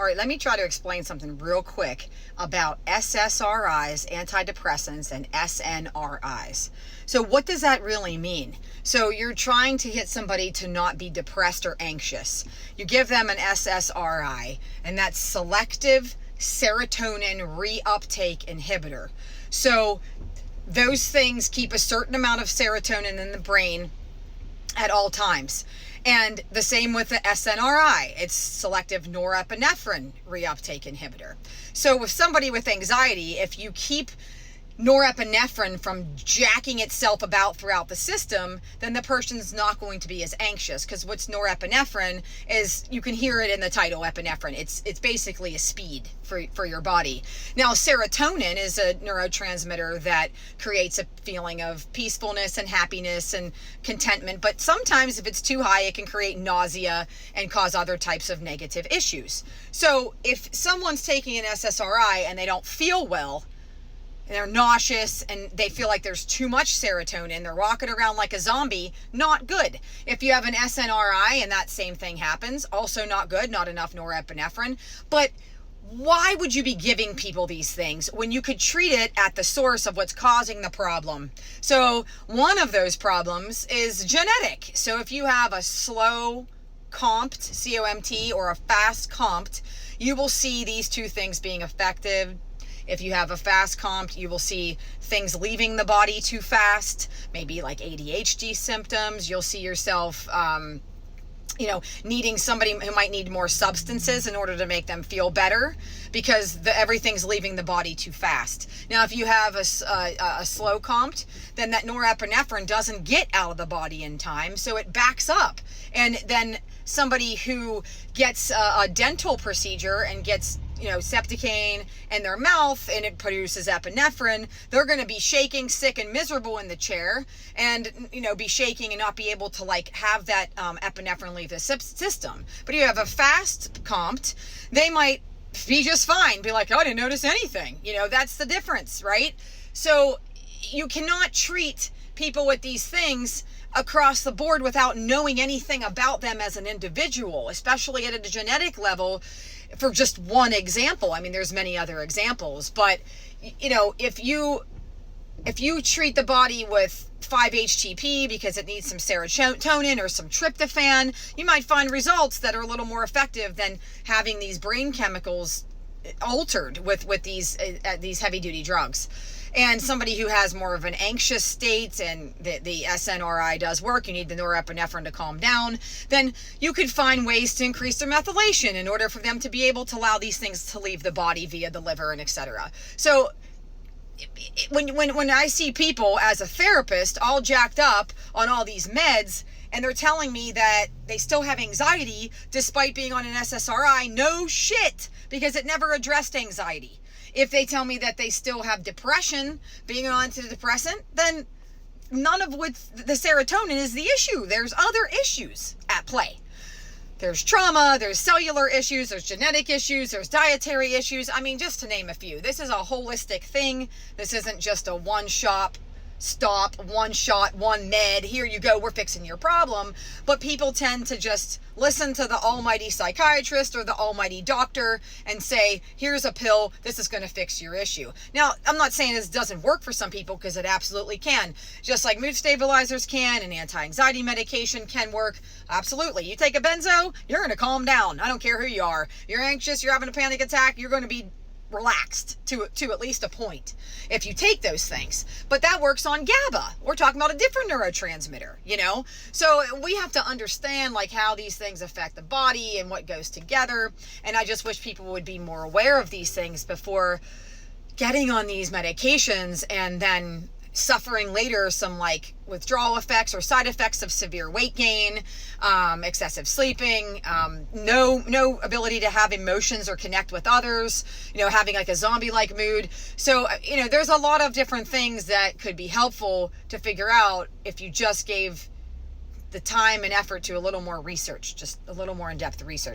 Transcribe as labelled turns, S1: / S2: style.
S1: All right, let me try to explain something real quick about SSRIs, antidepressants, and SNRIs. So what does that really mean? So you're trying to get somebody to not be depressed or anxious. You give them an SSRI, and that's selective serotonin reuptake inhibitor. So those things keep a certain amount of serotonin in the brain at all times. And the same with the SNRI. It's selective norepinephrine reuptake inhibitor. So with somebody with anxiety, if you keep norepinephrine from jacking itself about throughout the system, then the person's not going to be as anxious. Because what's norepinephrine is, you can hear it in the title, epinephrine. It's basically a speed for your body. Now, serotonin is a neurotransmitter that creates a feeling of peacefulness and happiness and contentment. But sometimes if it's too high, it can create nausea and cause other types of negative issues. So if someone's taking an SSRI and they don't feel well, and they're nauseous and they feel like there's too much serotonin, they're walking around like a zombie, not good. If you have an SNRI and that same thing happens, also not good, not enough norepinephrine. But why would you be giving people these things when you could treat it at the source of what's causing the problem? So one of those problems is genetic. So if you have a slow COMT, C-O-M-T, or a fast COMT, you will see these two things being effective. If you have a fast COMT, you will see things leaving the body too fast, maybe like ADHD symptoms. You'll see yourself, needing somebody who might need more substances in order to make them feel better, because everything's leaving the body too fast. Now, if you have a slow COMT, then that norepinephrine doesn't get out of the body in time, so it backs up. And then somebody who gets a dental procedure and gets Septicaine in their mouth and it produces epinephrine, they're going to be shaking, sick, and miserable in the chair, and be shaking and not be able to have that epinephrine leave the system. But if you have a fast COMT, they might be just fine, be like, oh, I didn't notice anything. That's the difference, right? So you cannot treat people with these things across the board without knowing anything about them as an individual, especially at a genetic level. For just one example, I mean, there's many other examples, but if you treat the body with 5-HTP because it needs some serotonin or some tryptophan, you might find results that are a little more effective than having these brain chemicals altered with these heavy duty drugs. And somebody who has more of an anxious state, and the SNRI does work, you need the norepinephrine to calm down, then you could find ways to increase their methylation in order for them to be able to allow these things to leave the body via the liver and etc. So when I see people as a therapist all jacked up on all these meds, and they're telling me that they still have anxiety despite being on an SSRI, no shit, because it never addressed anxiety. If they tell me that they still have depression being on antidepressant, then none of the serotonin is the issue. There's other issues at play. There's trauma, there's cellular issues, there's genetic issues, there's dietary issues. I mean, just to name a few. This is a holistic thing. This isn't just a one shot, one med, here you go, we're fixing your problem. But people tend to just listen to the almighty psychiatrist or the almighty doctor and say, here's a pill, this is going to fix your issue. Now, I'm not saying this doesn't work for some people, because it absolutely can. Just like mood stabilizers can, and anti-anxiety medication can work. Absolutely. You take a benzo, you're going to calm down. I don't care who you are. You're anxious, you're having a panic attack, you're going to be relaxed to at least a point if you take those things. But that works on GABA. We're talking about a different neurotransmitter, so we have to understand how these things affect the body and what goes together. And I just wish people would be more aware of these things before getting on these medications and then suffering later some withdrawal effects or side effects of severe weight gain, excessive sleeping, no ability to have emotions or connect with others, having a zombie-like mood. So, there's a lot of different things that could be helpful to figure out if you just gave the time and effort to a little more research, just a little more in-depth research.